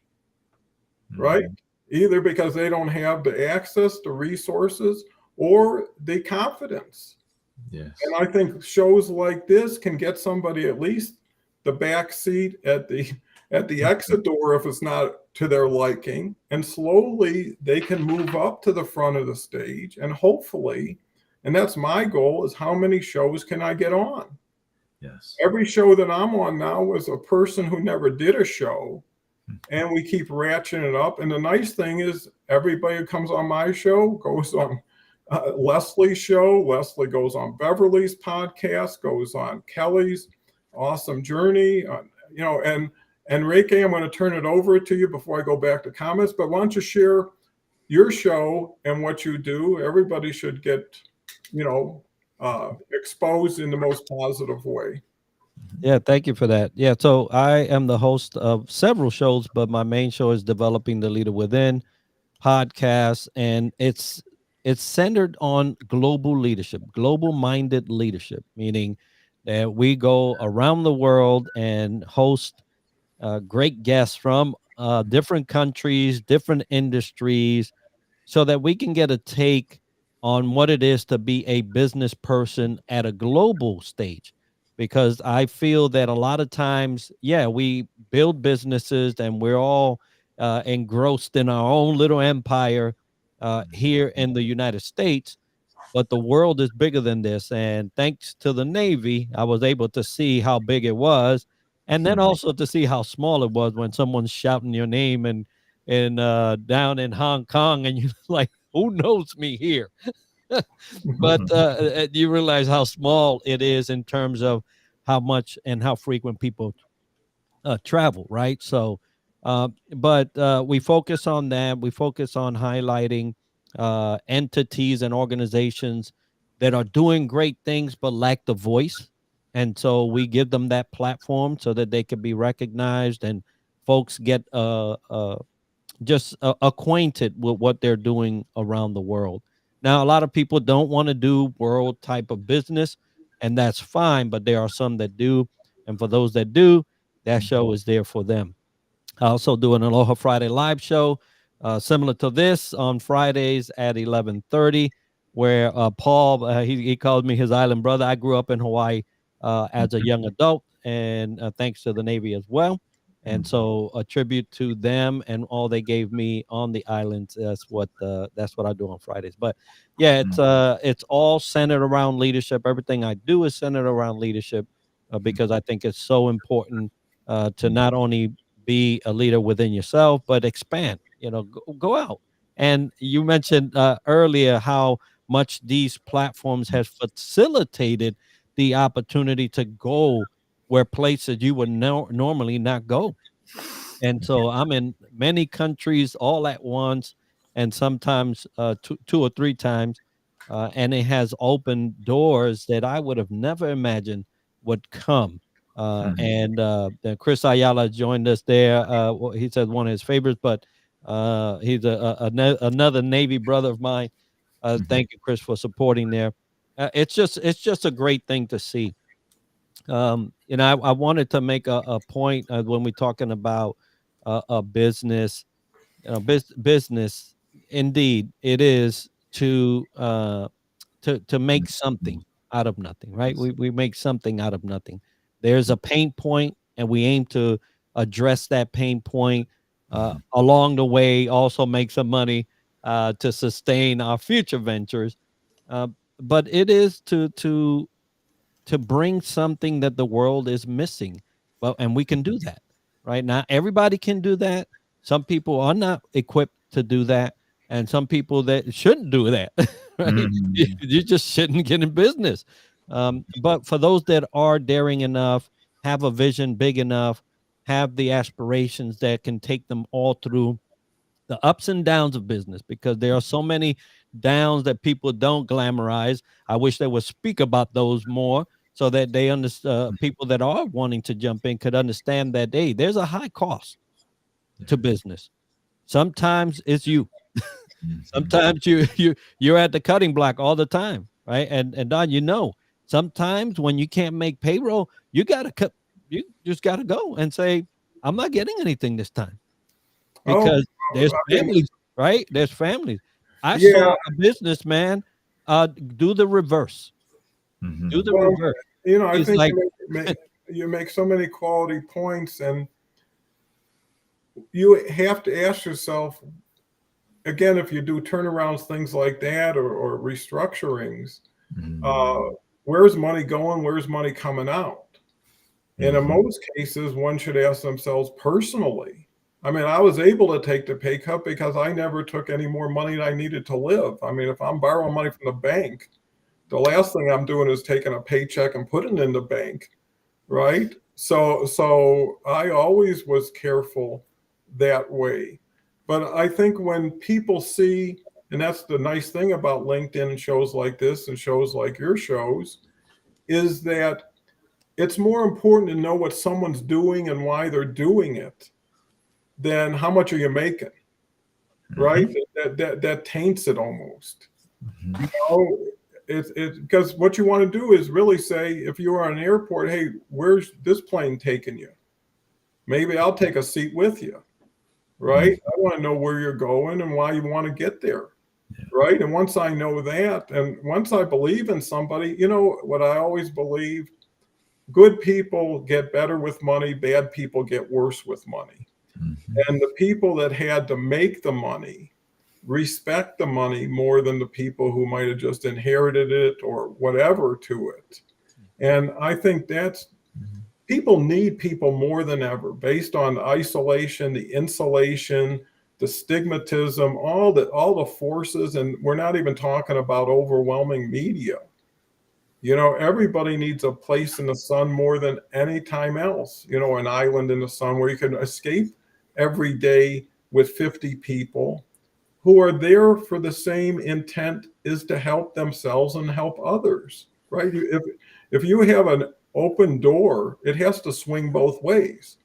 right? Either because they don't have the access, the resources, or the confidence. Yes. And I think shows like this can get somebody at least the back seat at the exit door if it's not to their liking, and slowly they can move up to the front of the stage, and hopefully, and that's my goal, is how many shows can I get on? Yes. Every show that I'm on now is a person who never did a show, and we keep ratcheting it up. And the nice thing is everybody who comes on my show goes on Leslie's show. Leslie goes on Beverly's podcast, goes on Kelly's Awesome Journey, and Enrique, I'm going to turn it over to you before I go back to comments, but why don't you share your show and what you do? Everybody should get, exposed in the most positive way. Yeah, thank you for that. Yeah, so I am the host of several shows, but my main show is Developing the Leader Within podcast, and it's centered on global leadership, global minded leadership, meaning that we go around the world and host great guests from different countries, different industries, so that we can get a take on what it is to be a business person at a global stage. Because I feel that a lot of times, yeah, we build businesses and we're all engrossed in our own little empire here in the United States, but the world is bigger than this. And thanks to the Navy, I was able to see how big it was, and then also to see how small it was when someone's shouting your name and down in Hong Kong, and you're like, who knows me here? But you realize how small it is in terms of how much and how frequent people travel, right? So, but we focus on that. We focus on highlighting entities and organizations that are doing great things but lack the voice. And so we give them that platform so that they can be recognized and folks get just acquainted with what they're doing around the world. Now, a lot of people don't want to do world type of business, and that's fine, but there are some that do. And for those that do, that show is there for them. I also do an Aloha Friday live show similar to this on Fridays at 11:30, where Paul, he called me his island brother. I grew up in Hawaii as a young adult, and thanks to the Navy as well. And so a tribute to them and all they gave me on the islands. That's what I do on Fridays. But yeah, it's all centered around leadership. Everything I do is centered around leadership because I think it's so important to not only be a leader within yourself, but expand, go out. And you mentioned earlier how much these platforms has facilitated the opportunity to go where places you would normally not go. And so I'm in many countries all at once, and sometimes two or three times. And it has opened doors that I would have never imagined would come. And then Chris Ayala joined us there. He said one of his favorites, but he's another Navy brother of mine. Thank you, Chris, for supporting there. It's just a great thing to see. I wanted to make a point when we're talking about a business. Business, indeed, it is to make something out of nothing, right? We make something out of nothing. There's a pain point, and we aim to address that pain point along the way. Also, make some money to sustain our future ventures. But it is to bring something that the world is missing. Well, and we can do that, right? Now, everybody can do that. Some people are not equipped to do that, and some people that shouldn't do that. Right? You just shouldn't get in business. But for those that are daring enough, have a vision big enough, have the aspirations that can take them all through the ups and downs of business, because there are so many downs that people don't glamorize. I wish they would speak about those more so that they understand. People that are wanting to jump in could understand that, hey, there's a high cost to business. Sometimes it's you. Sometimes you're at the cutting block all the time, right? And Don, sometimes when you can't make payroll, you gotta cut. You just gotta go and say, I'm not getting anything this time, because there's families, right? There's families. I saw a businessman do the reverse. Do the reverse. I He's think like, you make so many quality points, and you have to ask yourself, again, if you do turnarounds, things like that, or restructurings, where's money going? Where's money coming out? And in most cases, one should ask themselves personally. I mean, I was able to take the pay cut because I never took any more money than I needed to live. I mean, if I'm borrowing money from the bank, the last thing I'm doing is taking a paycheck and putting it in the bank, right? So I always was careful that way. But I think when people see, and that's the nice thing about LinkedIn and shows like this and shows like your shows, is that it's more important to know what someone's doing and why they're doing it than how much are you making, right? That taints it almost. You know, it's because what you want to do is really say, if you are on an airport, hey, where's this plane taking you? Maybe I'll take a seat with you, right? I want to know where you're going and why you want to get there, right? And once I know that, and once I believe in somebody, you know what I always believe, good people get better with money, bad people get worse with money. And the people that had to make the money respect the money more than the people who might have just inherited it or whatever to it. And I think that's, people need people more than ever, based on the isolation, the insulation, the stigmatism, all the forces. And we're not even talking about overwhelming media. You know, everybody needs a place in the sun more than any time else, you know, an island in the sun where you can escape every day with 50 people who are there for the same intent, is to help themselves and help others, right? If you have an open door, it has to swing both ways,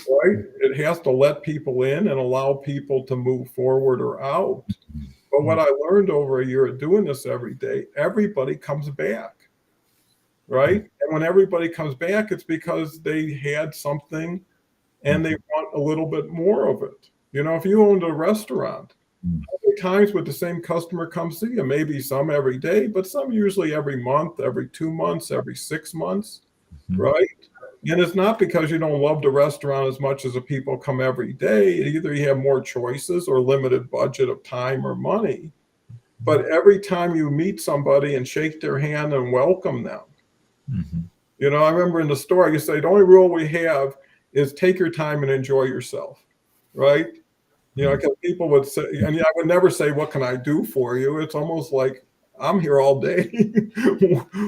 right? It has to let people in and allow people to move forward or out. But what I learned over a year of doing this every day, everybody comes back, right? And when everybody comes back, it's because they had something and they want a little bit more of it. You know, if you owned a restaurant, how many times would the same customer come see you? Maybe some every day, but some usually every month, every 2 months, every 6 months, right? And it's not because you don't love the restaurant as much as the people come every day. Either you have more choices or limited budget of time or money. But every time you meet somebody and shake their hand and welcome them, you know, I remember in the store, I used to say, the only rule we have is take your time and enjoy yourself, right? You know, because people would say, and I would never say, what can I do for you? It's almost like, I'm here all day.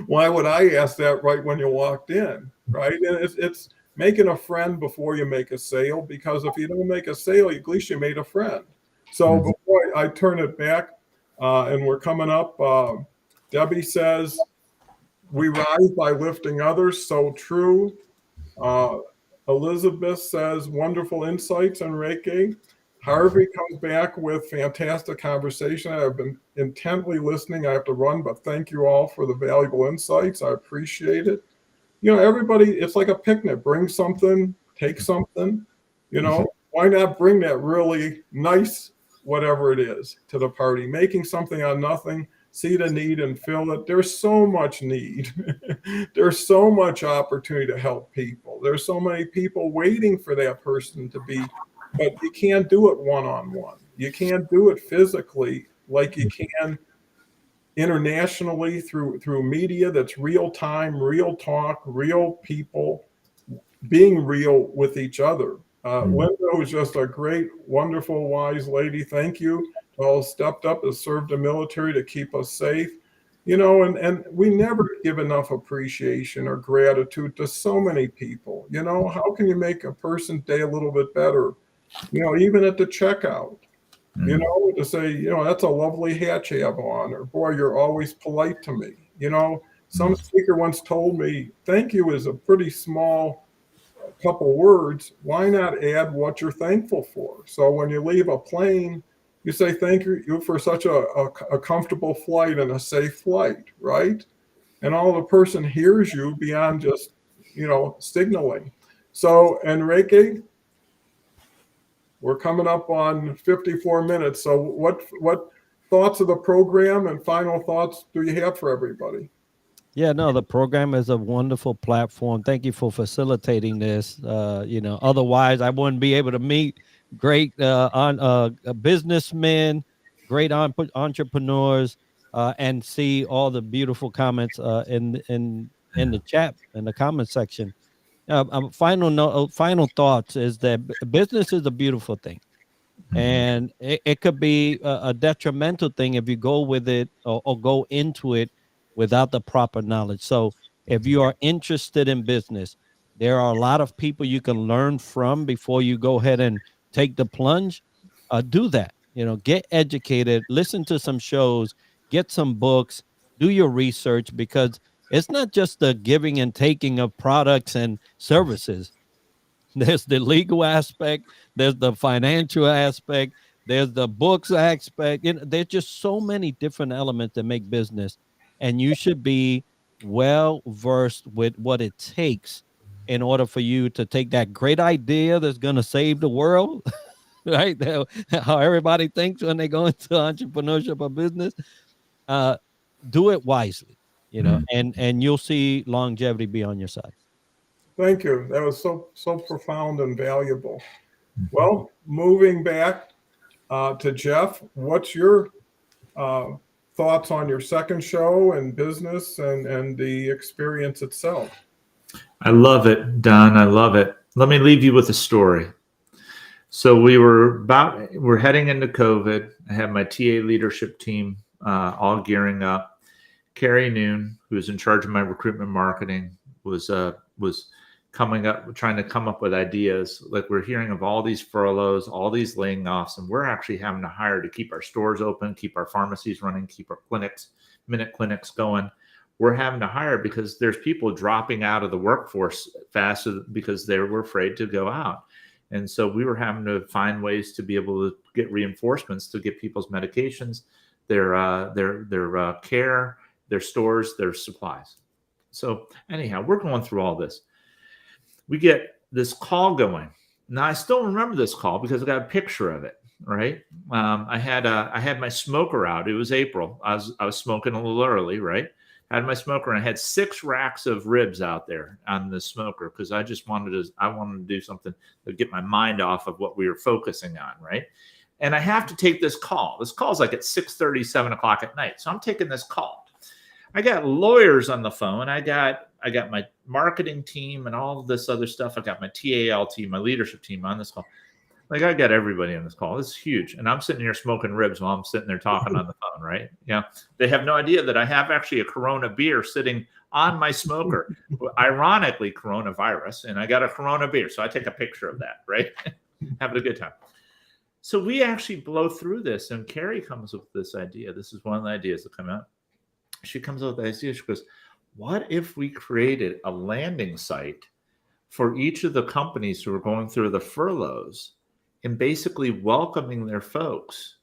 Why would I ask that right when you walked in, right? And it's making a friend before you make a sale, because if you don't make a sale, at least you made a friend. So before I turn it back, and we're coming up, Debbie says, we rise by lifting others. So true. Elizabeth says, wonderful insights on Reiki. Harvey comes back with fantastic conversation. I've been intently listening. I have to run, but thank you all for the valuable insights. I appreciate it. You know, everybody, it's like a picnic. Bring something, take something. You know, why not bring that really nice, whatever it is, to the party? Making something on nothing, see the need and fill it. There's so much need. There's so much opportunity to help people. There's so many people waiting for that person to be. But you can't do it one-on-one. You can't do it physically like you can internationally through media that's real time, real talk, real people being real with each other. Linda was just a great, wonderful, wise lady. Thank you to all stepped up and served the military to keep us safe. You know, and we never give enough appreciation or gratitude to so many people. You know, how can you make a person's day a little bit better? You know, even at the checkout, you know, to say, you know, that's a lovely hat you have on, or boy, you're always polite to me. You know, some speaker once told me, thank you is a pretty small couple words. Why not add what you're thankful for? So when you leave a plane, you say, thank you for such a comfortable flight and a safe flight, right? And all the person hears you beyond just, you know, signaling. So, Enrique, we're coming up on 54 minutes. So what thoughts of the program and final thoughts do you have for everybody? Yeah, no, the program is a wonderful platform. Thank you for facilitating this. You know, otherwise I wouldn't be able to meet great businessmen, great entrepreneurs, and see all the beautiful comments in the chat, in the comment section. Final thoughts is that business is a beautiful thing, and it could be a detrimental thing if you go with it or go into it without the proper knowledge. So if you are interested in business, There are a lot of people you can learn from before you go ahead and take the plunge. Do that. Get educated, listen to some shows, get some books, do your research, because it's not just the giving and taking of products and services. There's the legal aspect, there's the financial aspect, there's the books aspect. There's just so many different elements that make business, and you should be well versed with what it takes in order for you to take that great idea that's going to save the world, right? How everybody thinks when they go into entrepreneurship or business. Do it wisely, and you'll see longevity be on your side. Thank you. That was so profound and valuable. Well, moving back to Jeff, what's your thoughts on your second show and business and the experience itself? I love it, Don. I love it. Let me leave you with a story. So we're heading into COVID. I had my TA leadership team all gearing up. Carrie Noon, who was in charge of my recruitment marketing, was trying to come up with ideas. Like, we're hearing of all these furloughs, all these laying offs, and we're actually having to hire to keep our stores open, keep our pharmacies running, keep our minute clinics going. We're having to hire because there's people dropping out of the workforce faster because they were afraid to go out. And so we were having to find ways to be able to get reinforcements to get people's medications, their care, their stores, their supplies. So anyhow, we're going through all this. We get this call going. Now, I still remember this call because I got a picture of it, right? I had my smoker out. It was April. I was smoking a little early, right? I had my smoker, and I had 6 racks of ribs out there on the smoker because I wanted to do something to get my mind off of what we were focusing on, right? And I have to take this call. This call is like at 6:30, 7 o'clock at night. So I'm taking this call. I got lawyers on the phone. I got my marketing team and all of this other stuff. I got my TAL team, my leadership team on this call. Like, I got everybody on this call. This is huge. And I'm sitting here smoking ribs while I'm sitting there talking on the phone, right? Yeah. They have no idea that I have actually a Corona beer sitting on my smoker. Ironically, coronavirus. And I got a Corona beer. So I take a picture of that, right? Having a good time. So we actually blow through this. And Carrie comes up with this idea. This is one of the ideas that come out. She comes up with the idea. She goes, what if we created a landing site for each of the companies who are going through the furloughs and basically welcoming their folks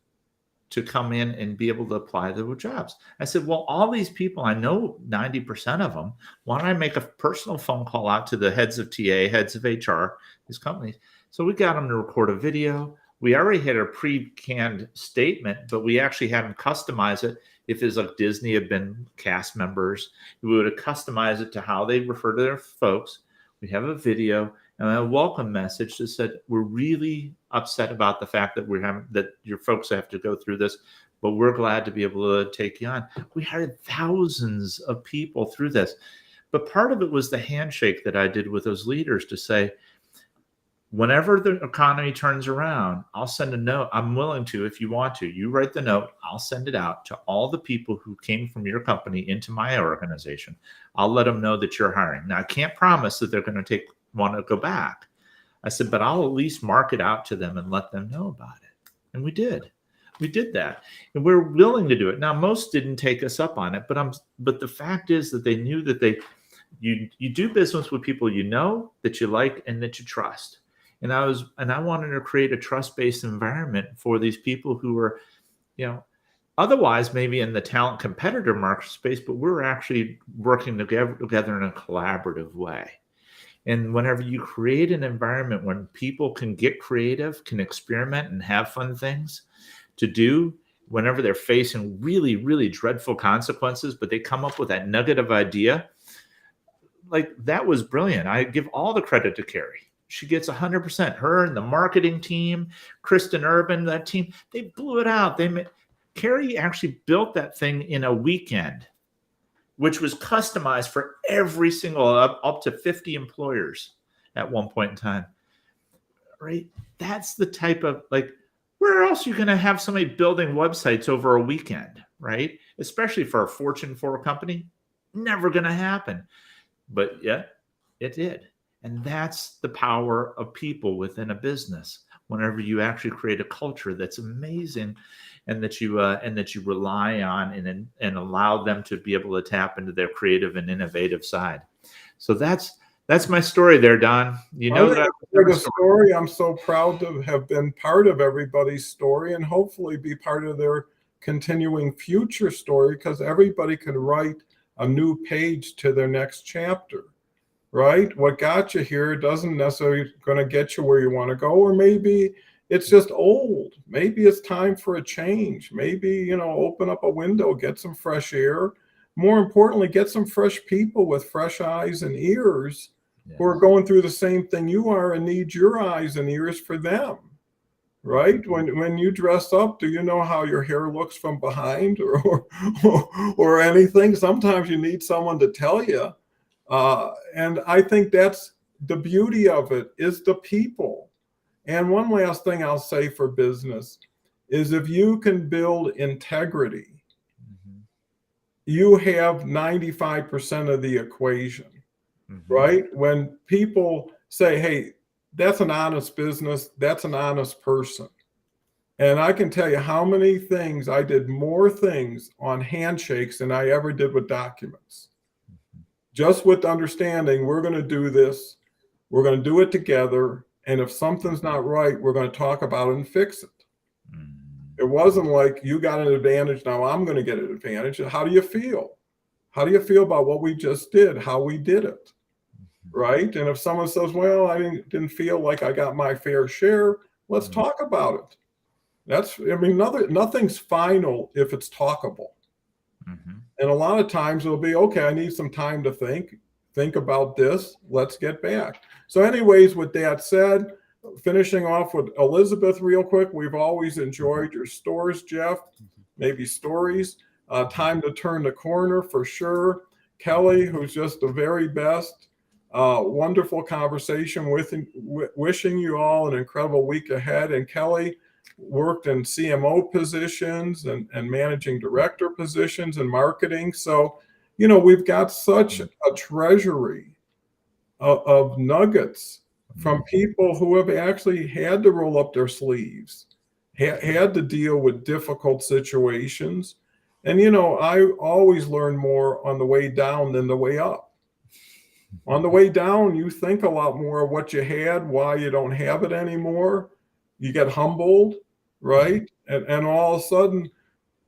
to come in and be able to apply their jobs? I said, well, all these people, I know 90% of them. Why don't I make a personal phone call out to the heads of TA, heads of HR, these companies? So we got them to record a video. We already had a pre-canned statement, but we actually had them customize it. If it's like Disney had been cast members, we would have customized it to how they refer to their folks. We have a video and a welcome message that said, we're really upset about the fact that your folks have to go through this, but we're glad to be able to take you on. We hired thousands of people through this. But part of it was the handshake that I did with those leaders to say, whenever the economy turns around, I'll send a note. I'm willing to, if you want to, you write the note, I'll send it out to all the people who came from your company into my organization. I'll let them know that you're hiring. Now, I can't promise that they're going to want to go back. I said, but I'll at least mark it out to them and let them know about it. And we did. We did that. And we're willing to do it. Now, most didn't take us up on it, but the fact is that they knew that you do business with people you know, that you like, and that you trust. And I wanted to create a trust-based environment for these people who were, otherwise maybe in the talent competitor market space, but we're actually working together in a collaborative way. And whenever you create an environment when people can get creative, can experiment and have fun things to do, whenever they're facing really, really dreadful consequences, but they come up with that nugget of idea, like, that was brilliant. I give all the credit to Carrie. She gets 100%. Her and the marketing team, Kristen Urban, that team, they blew it out. Carrie actually built that thing in a weekend, which was customized for every single up to 50 employers at one point in time. Right? That's the type of, like, where else are you going to have somebody building websites over a weekend, right? Especially for a Fortune 4 company. Never going to happen. But yet, it did. And that's the power of people within a business. Whenever you actually create a culture that's amazing, and that you rely on and allow them to be able to tap into their creative and innovative side. So that's my story there, Don. You know that for the story. I'm so proud to have been part of everybody's story and hopefully be part of their continuing future story, because everybody can write a new page to their next chapter, right? What got you here doesn't necessarily going to get you where you want to go, or maybe it's just old. Maybe it's time for a change. Maybe, open up a window, get some fresh air. More importantly, get some fresh people with fresh eyes and ears who are going through the same thing you are and need your eyes and ears for them, right? When you dress up, do you know how your hair looks from behind or anything? Sometimes you need someone to tell you. And I think that's the beauty of it, is the people. And one last thing I'll say for business is, if you can build integrity, you have 95% of the equation, right? When people say, hey, that's an honest business, that's an honest person. And I can tell you how many things I did more things on handshakes than I ever did with documents. Just with understanding, we're going to do this, we're going to do it together. And if something's not right, we're going to talk about it and fix it. It wasn't like you got an advantage, now I'm going to get an advantage. How do you feel? How do you feel about what we just did, how we did it, right? And if someone says, well, I didn't feel like I got my fair share, let's talk about it. Nothing's final if it's talkable. And a lot of times it'll be, okay, I need some time to think about this. Let's get back. So anyways, with that said, finishing off with Elizabeth real quick, we've always enjoyed your stores, Jeff, maybe stories. Time to turn the corner for sure. Kelly, who's just the very best. Wonderful conversation wishing you all an incredible week ahead. And Kelly worked in CMO positions and managing director positions and marketing. So, we've got such a treasury of nuggets from people who have actually had to roll up their sleeves, had to deal with difficult situations. And, I always learn more on the way down than the way up. On the way down, you think a lot more of what you had, why you don't have it anymore. You get humbled, right? And all of a sudden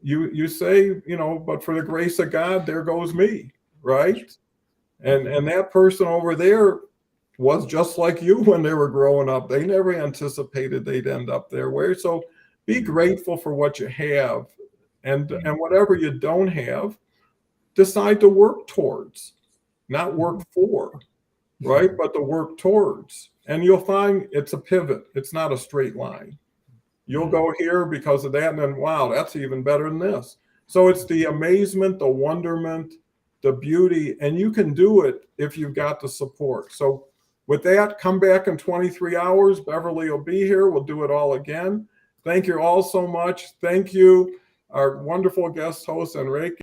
you say, but for the grace of God, there goes me, right? And that person over there was just like you when they were growing up. They never anticipated they'd end up there. So be grateful for what you have, and whatever you don't have, decide to work towards, not work for, right? But to work towards. And you'll find it's a pivot. It's not a straight line. You'll go here because of that, and then, wow, that's even better than this. So it's the amazement, the wonderment, the beauty, and you can do it if you've got the support. So with that, come back in 23 hours. Beverly will be here. We'll do it all again. Thank you all so much. Thank you, our wonderful guest host, Enrique.